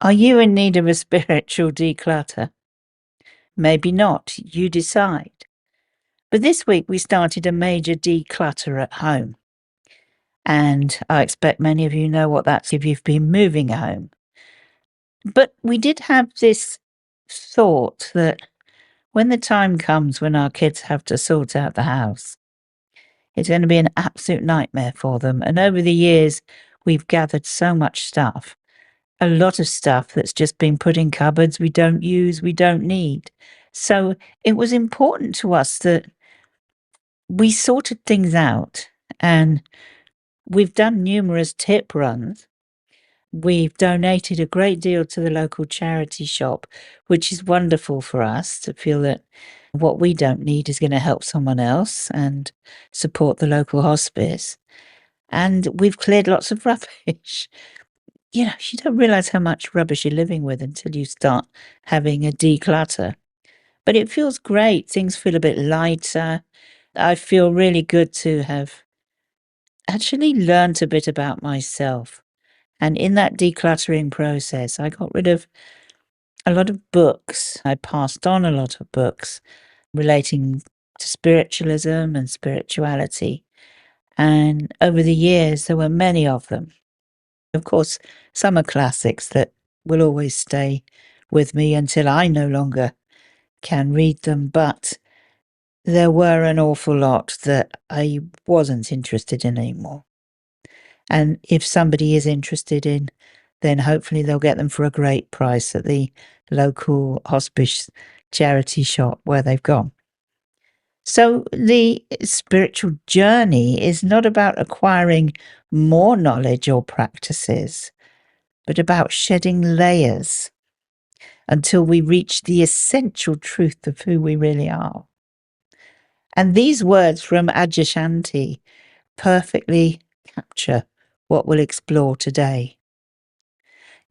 Are you in need of a spiritual declutter? Maybe not, you decide. But this week we started a major declutter at home. And I expect many of you know what that's if you've been moving home. But we did have this thought that when the time comes when our kids have to sort out the house, it's going to be an absolute nightmare for them. And over the years, we've gathered so much stuff, a lot of stuff that's just been put in cupboards we don't use, we don't need. So it was important to us that we sorted things out, and we've done numerous tip runs. We've donated a great deal to the local charity shop, which is wonderful for us to feel that what we don't need is going to help someone else and support the local hospice. And we've cleared lots of rubbish. You don't realize how much rubbish you're living with until you start having a declutter. But it feels great. Things feel a bit lighter. I feel really good to have actually learnt a bit about myself. And in that decluttering process, I got rid of a lot of books. I passed on a lot of books relating to spiritualism and spirituality. And over the years, there were many of them. Of course, some are classics that will always stay with me until I no longer can read them. But there were an awful lot that I wasn't interested in anymore. And if somebody is interested in, then hopefully they'll get them for a great price at the local hospice charity shop where they've gone. So the spiritual journey is not about acquiring more knowledge or practices, but about shedding layers until we reach the essential truth of who we really are. And these words from Adyashanti perfectly capture what we'll explore today.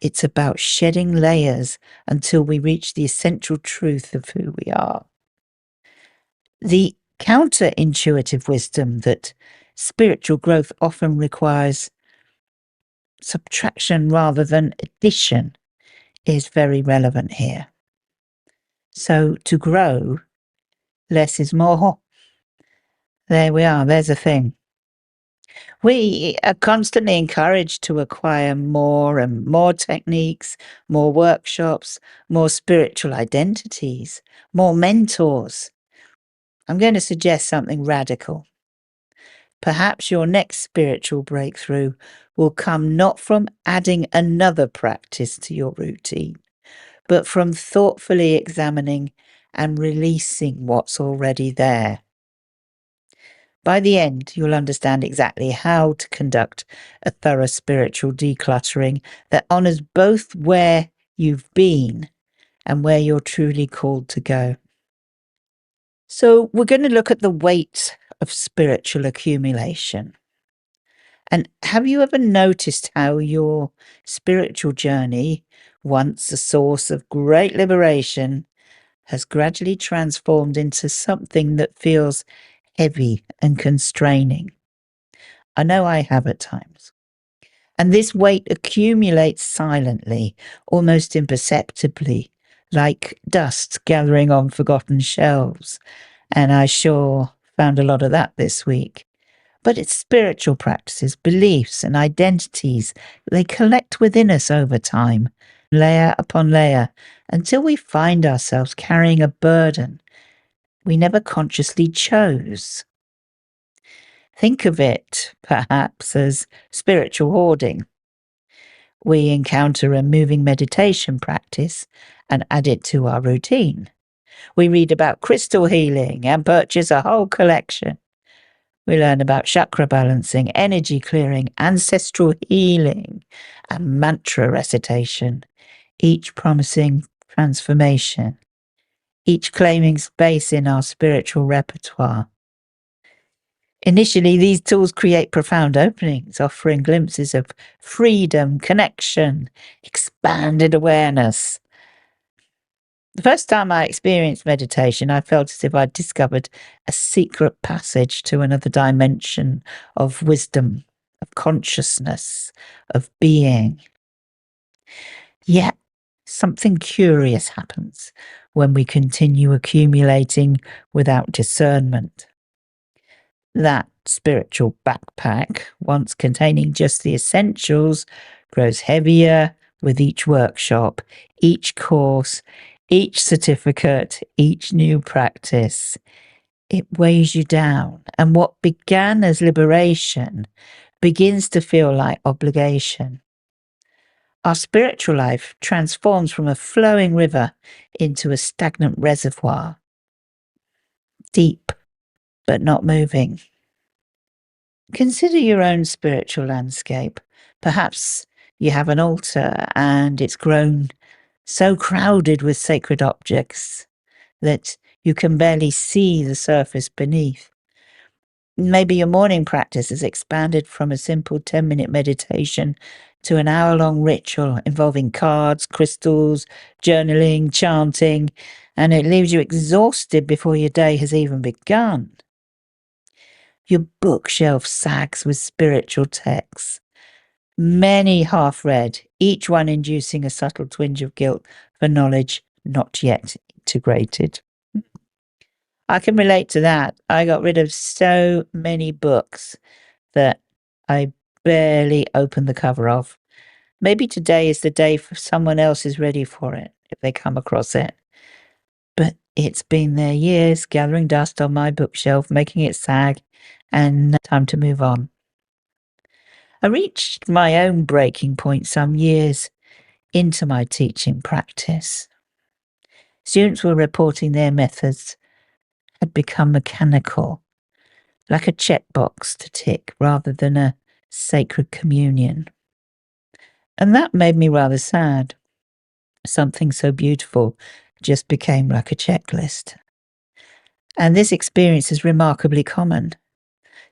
It's about shedding layers until we reach the essential truth of who we are. The counterintuitive wisdom that spiritual growth often requires subtraction rather than addition is very relevant here. So to grow, less is more. There we are, there's a thing. We are constantly encouraged to acquire more and more techniques, more workshops, more spiritual identities, more mentors. I'm going to suggest something radical. Perhaps your next spiritual breakthrough will come not from adding another practice to your routine, but from thoughtfully examining and releasing what's already there. By the end, you'll understand exactly how to conduct a thorough spiritual decluttering that honors both where you've been and where you're truly called to go. So we're going to look at the weight of spiritual accumulation. And have you ever noticed how your spiritual journey, once a source of great liberation, has gradually transformed into something that feels heavy and constraining? I know I have at times. And this weight accumulates silently, almost imperceptibly, like dust gathering on forgotten shelves. And I sure found a lot of that this week. But it's spiritual practices, beliefs, and identities. They collect within us over time, layer upon layer, until we find ourselves carrying a burden we never consciously chose. Think of it, perhaps, as spiritual hoarding. We encounter a moving meditation practice and add it to our routine. We read about crystal healing and purchase a whole collection. We learn about chakra balancing, energy clearing, ancestral healing, and mantra recitation, each promising transformation, each claiming space in our spiritual repertoire. Initially, these tools create profound openings, offering glimpses of freedom, connection, expanded awareness. The first time I experienced meditation, I felt as if I'd discovered a secret passage to another dimension of wisdom, of consciousness, of being. Yet something curious happens when we continue accumulating without discernment. That spiritual backpack, once containing just the essentials, grows heavier with each workshop, each course, each certificate, each new practice. It weighs you down, and what began as liberation begins to feel like obligation. Our spiritual life transforms from a flowing river into a stagnant reservoir, deep but not moving. Consider your own spiritual landscape. Perhaps you have an altar and it's grown so crowded with sacred objects that you can barely see the surface beneath. Maybe your morning practice has expanded from a simple 10-minute meditation to an hour-long ritual involving cards, crystals, journaling, chanting, and it leaves you exhausted before your day has even begun. Your bookshelf sags with spiritual texts, many half-read, each one inducing a subtle twinge of guilt for knowledge not yet integrated. I can relate to that. I got rid of so many books that I barely opened the cover of. Maybe today is the day for someone else is ready for it, if they come across it. But it's been there years, gathering dust on my bookshelf, making it sag, and time to move on. I reached my own breaking point some years into my teaching practice. Students were reporting their methods had become mechanical, like a checkbox to tick rather than a sacred communion. And that made me rather sad. Something so beautiful just became like a checklist. And this experience is remarkably common.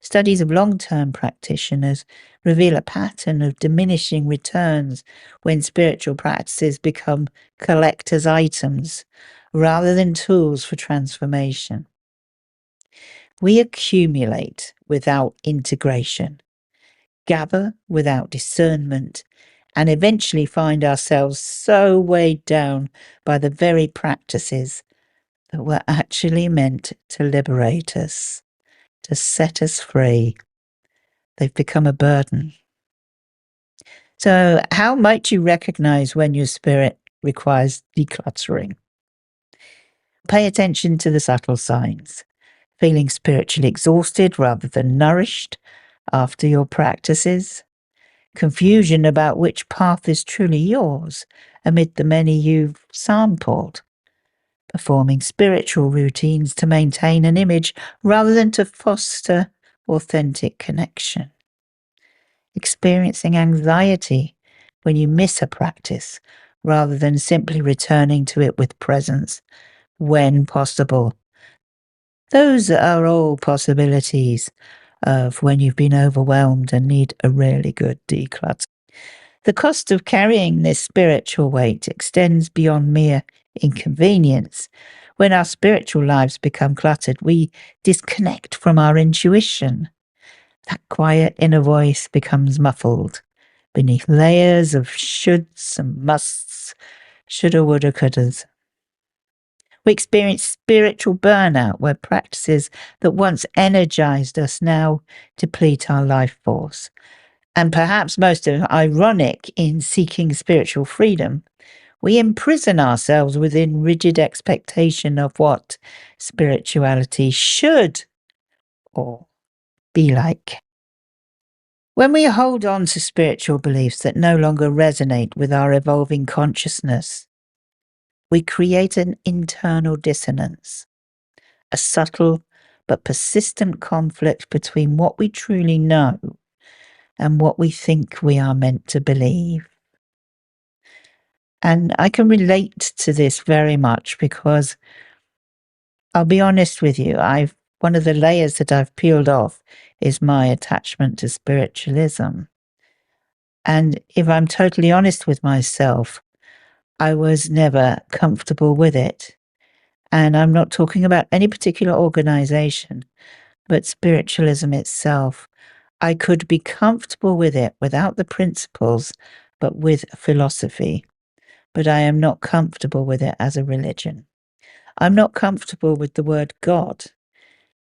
Studies of long-term practitioners reveal a pattern of diminishing returns when spiritual practices become collector's items rather than tools for transformation. We accumulate without integration, gather without discernment, and eventually find ourselves so weighed down by the very practices that were actually meant to liberate us, to set us free. They've become a burden. So, how might you recognize when your spirit requires decluttering? Pay attention to the subtle signs. Feeling spiritually exhausted rather than nourished after your practices. Confusion about which path is truly yours amid the many you've sampled. Performing spiritual routines to maintain an image rather than to foster authentic connection. Experiencing anxiety when you miss a practice rather than simply returning to it with presence when possible. Those are all possibilities of when you've been overwhelmed and need a really good declutter. The cost of carrying this spiritual weight extends beyond mere inconvenience. When our spiritual lives become cluttered, we disconnect from our intuition. That quiet inner voice becomes muffled beneath layers of shoulds and musts, shoulda, woulda, couldas. We experience spiritual burnout where practices that once energized us now deplete our life force. And perhaps most ironic in seeking spiritual freedom, we imprison ourselves within rigid expectation of what spirituality should or be like. When we hold on to spiritual beliefs that no longer resonate with our evolving consciousness, we create an internal dissonance, a subtle but persistent conflict between what we truly know and what we think we are meant to believe. And I can relate to this very much because I'll be honest with you, one of the layers that I've peeled off is my attachment to spiritualism. And if I'm totally honest with myself, I was never comfortable with it. And I'm not talking about any particular organization, but spiritualism itself. I could be comfortable with it without the principles, but with philosophy. but I am not comfortable with it as a religion. I'm not comfortable with the word God.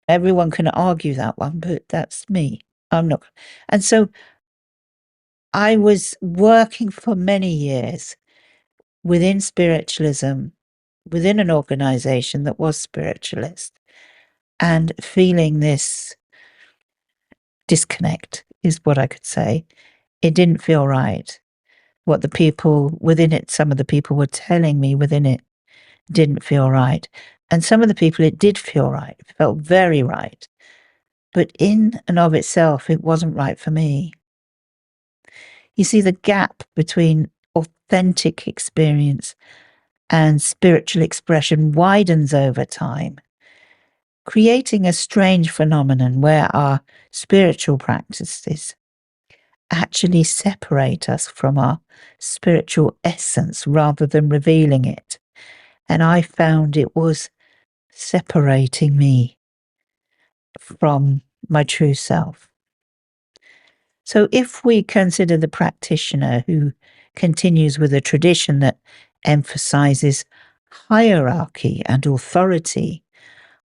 Everyone can argue that one, but that's me. I'm not. And so I was working for many years within spiritualism, within an organization that was spiritualist, and feeling this disconnect is what I could say. It didn't feel right. What the people within it, some of the people were telling me within it didn't feel right. And some of the people, it did feel right. It felt very right. But in and of itself, it wasn't right for me. You see, the gap between authentic experience and spiritual expression widens over time, creating a strange phenomenon where our spiritual practices actually separate us from our spiritual essence rather than revealing it. And I found it was separating me from my true self. So if we consider the practitioner who continues with a tradition that emphasizes hierarchy and authority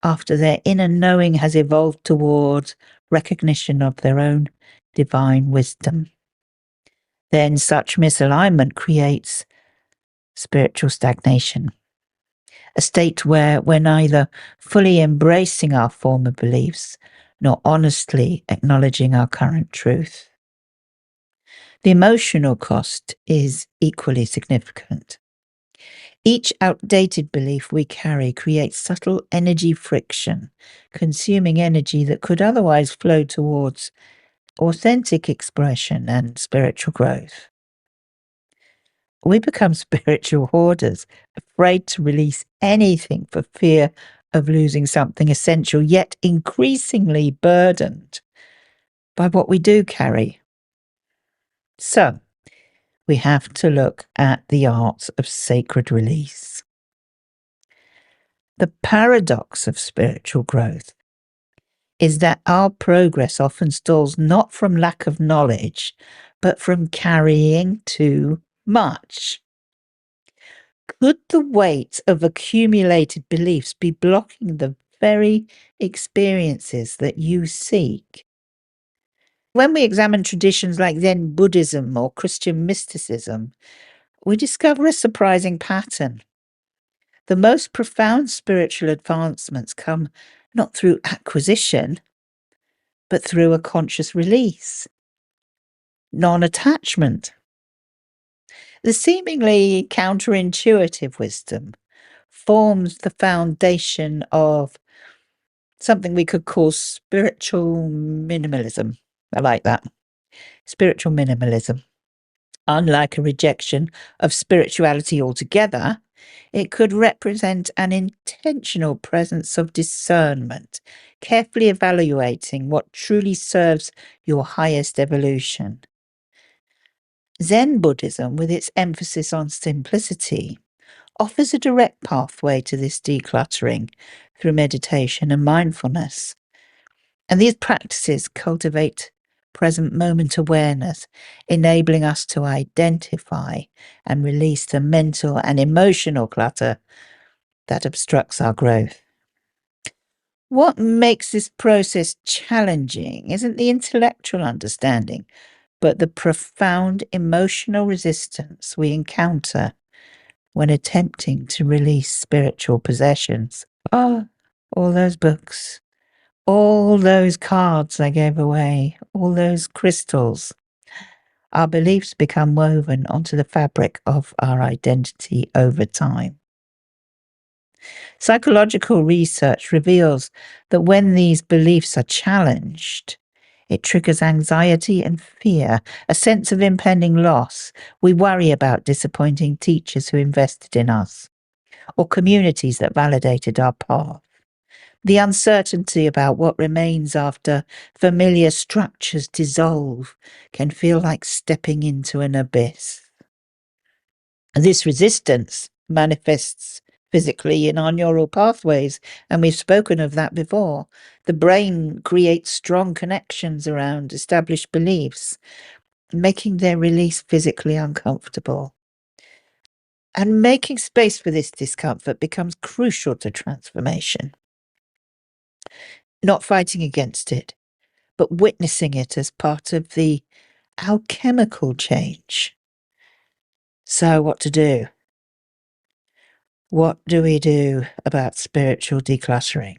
after their inner knowing has evolved towards recognition of their own divine wisdom, then such misalignment creates spiritual stagnation, a state where we're neither fully embracing our former beliefs nor honestly acknowledging our current truth. The emotional cost is equally significant. Each outdated belief we carry creates subtle energy friction, consuming energy that could otherwise flow towards authentic expression and spiritual growth. We become spiritual hoarders, afraid to release anything for fear of losing something essential, yet increasingly burdened by what we do carry. So, we have to look at the art of sacred release. The paradox of spiritual growth is that our progress often stalls not from lack of knowledge, but from carrying too much. Could the weight of accumulated beliefs be blocking the very experiences that you seek? When we examine traditions like Zen Buddhism or Christian mysticism, we discover a surprising pattern. The most profound spiritual advancements come not through acquisition, but through a conscious release, non-attachment. The seemingly counterintuitive wisdom forms the foundation of something we could call spiritual minimalism. I like that. Spiritual minimalism. Unlike a rejection of spirituality altogether, it could represent an intentional presence of discernment, carefully evaluating what truly serves your highest evolution. Zen Buddhism, with its emphasis on simplicity, offers a direct pathway to this decluttering through meditation and mindfulness. And these practices cultivate present moment awareness, enabling us to identify and release the mental and emotional clutter that obstructs our growth. What makes this process challenging isn't the intellectual understanding, but the profound emotional resistance we encounter when attempting to release spiritual possessions. Oh, all those books, all those cards I gave away, all those crystals. Our beliefs become woven onto the fabric of our identity over time. Psychological research reveals that when these beliefs are challenged, it triggers anxiety and fear, a sense of impending loss. We worry about disappointing teachers who invested in us, or communities that validated our path. The uncertainty about what remains after familiar structures dissolve can feel like stepping into an abyss. This resistance manifests physically in our neural pathways, and we've spoken of that before. The brain creates strong connections around established beliefs, making their release physically uncomfortable. And making space for this discomfort becomes crucial to transformation. Not fighting against it, but witnessing it as part of the alchemical change. So, what to do? What do we do about spiritual decluttering?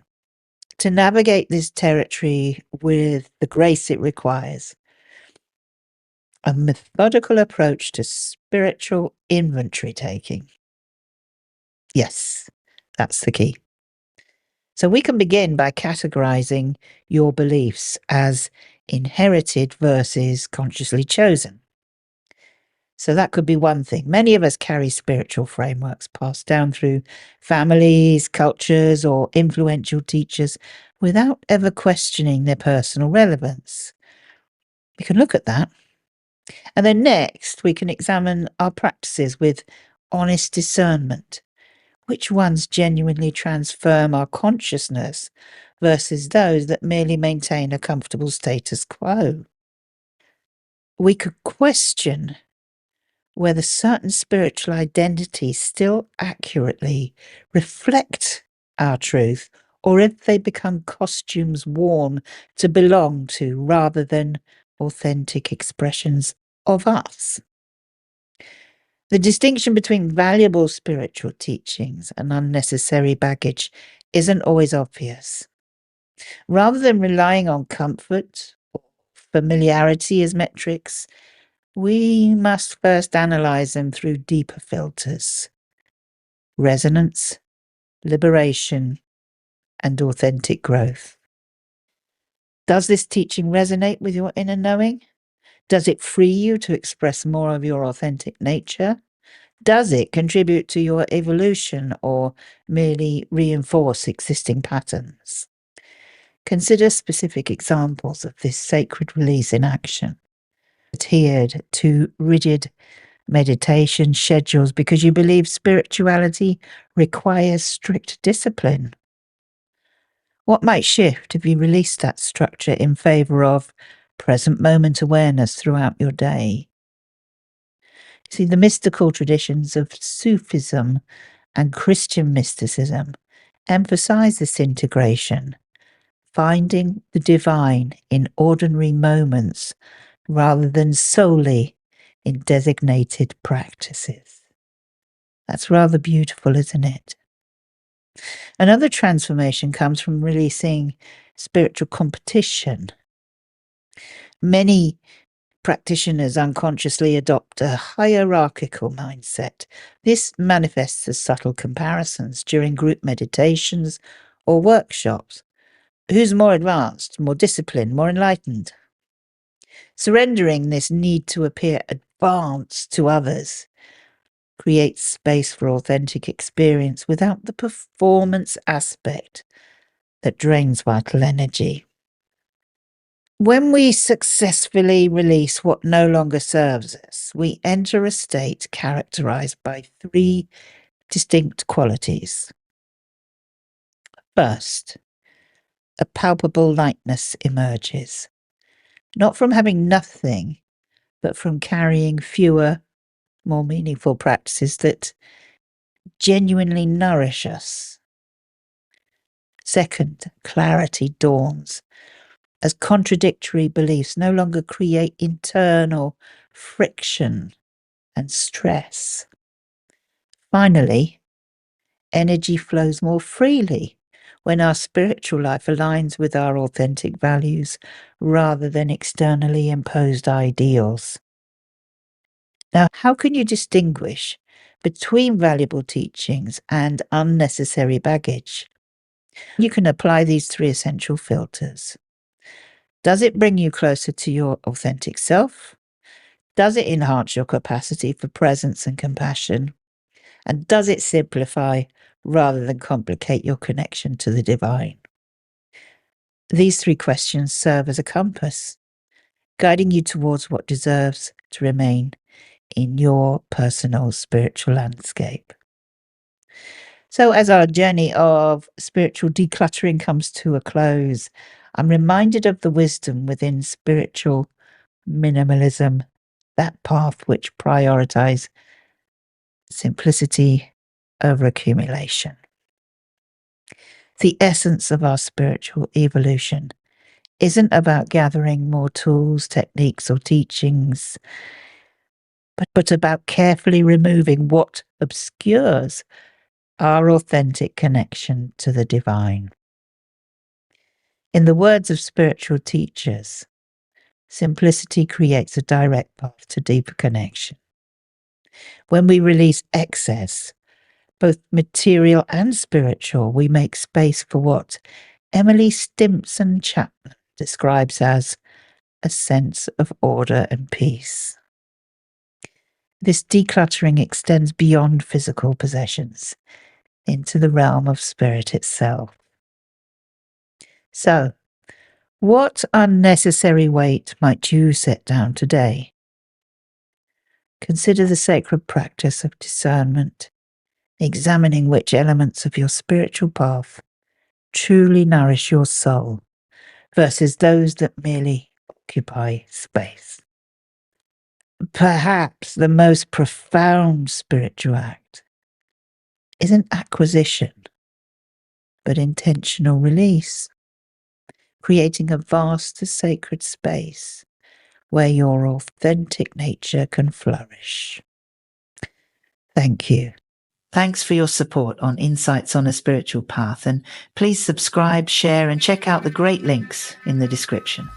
To navigate this territory with the grace it requires, a methodical approach to spiritual inventory taking. Yes, that's the key. So we can begin by categorizing your beliefs as inherited versus consciously chosen. So that could be one thing. Many of us carry spiritual frameworks passed down through families, cultures, or influential teachers without ever questioning their personal relevance. We can look at that. And then next, we can examine our practices with honest discernment. Which ones genuinely transform our consciousness versus those that merely maintain a comfortable status quo? We could question whether certain spiritual identities still accurately reflect our truth, or if they become costumes worn to belong to rather than authentic expressions of us. The distinction between valuable spiritual teachings and unnecessary baggage isn't always obvious. Rather than relying on comfort or familiarity as metrics, we must first analyze them through deeper filters: resonance, liberation, and authentic growth. Does this teaching resonate with your inner knowing? Does it free you to express more of your authentic nature? Does it contribute to your evolution or merely reinforce existing patterns? Consider specific examples of this sacred release in action. Adhered to rigid meditation schedules because you believe spirituality requires strict discipline. What might shift if you release that structure in favor of present moment awareness throughout your day? See, the mystical traditions of Sufism and Christian mysticism emphasize this integration, finding the divine in ordinary moments rather than solely in designated practices. That's rather beautiful, isn't it? Another transformation comes from releasing spiritual competition. Many practitioners unconsciously adopt a hierarchical mindset. This manifests as subtle comparisons during group meditations or workshops. Who's more advanced, more disciplined, more enlightened? Surrendering this need to appear advanced to others creates space for authentic experience without the performance aspect that drains vital energy. When we successfully release what no longer serves us, we enter a state characterized by three distinct qualities. First, a palpable lightness emerges, not from having nothing, but from carrying fewer, more meaningful practices that genuinely nourish us. Second, clarity dawns as contradictory beliefs no longer create internal friction and stress. Finally, energy flows more freely when our spiritual life aligns with our authentic values rather than externally imposed ideals. Now, how can you distinguish between valuable teachings and unnecessary baggage? You can apply these three essential filters. Does it bring you closer to your authentic self? Does it enhance your capacity for presence and compassion? And does it simplify rather than complicate your connection to the divine? These three questions serve as a compass, guiding you towards what deserves to remain in your personal spiritual landscape. So, as our journey of spiritual decluttering comes to a close, I'm reminded of the wisdom within spiritual minimalism, that path which prioritizes simplicity over accumulation. The essence of our spiritual evolution isn't about gathering more tools, techniques, or teachings, but about carefully removing what obscures our authentic connection to the divine. In the words of spiritual teachers, simplicity creates a direct path to deeper connection. When we release excess, both material and spiritual, we make space for what Emily Stimson Chapman describes as a sense of order and peace. This decluttering extends beyond physical possessions into the realm of spirit itself. So, what unnecessary weight might you set down today? Consider the sacred practice of discernment, examining which elements of your spiritual path truly nourish your soul versus those that merely occupy space. Perhaps the most profound spiritual act isn't acquisition, but intentional release, creating a vast sacred space where your authentic nature can flourish. Thank you. Thanks for your support on Insights on a Spiritual Path, and please subscribe, share, and check out the great links in the description.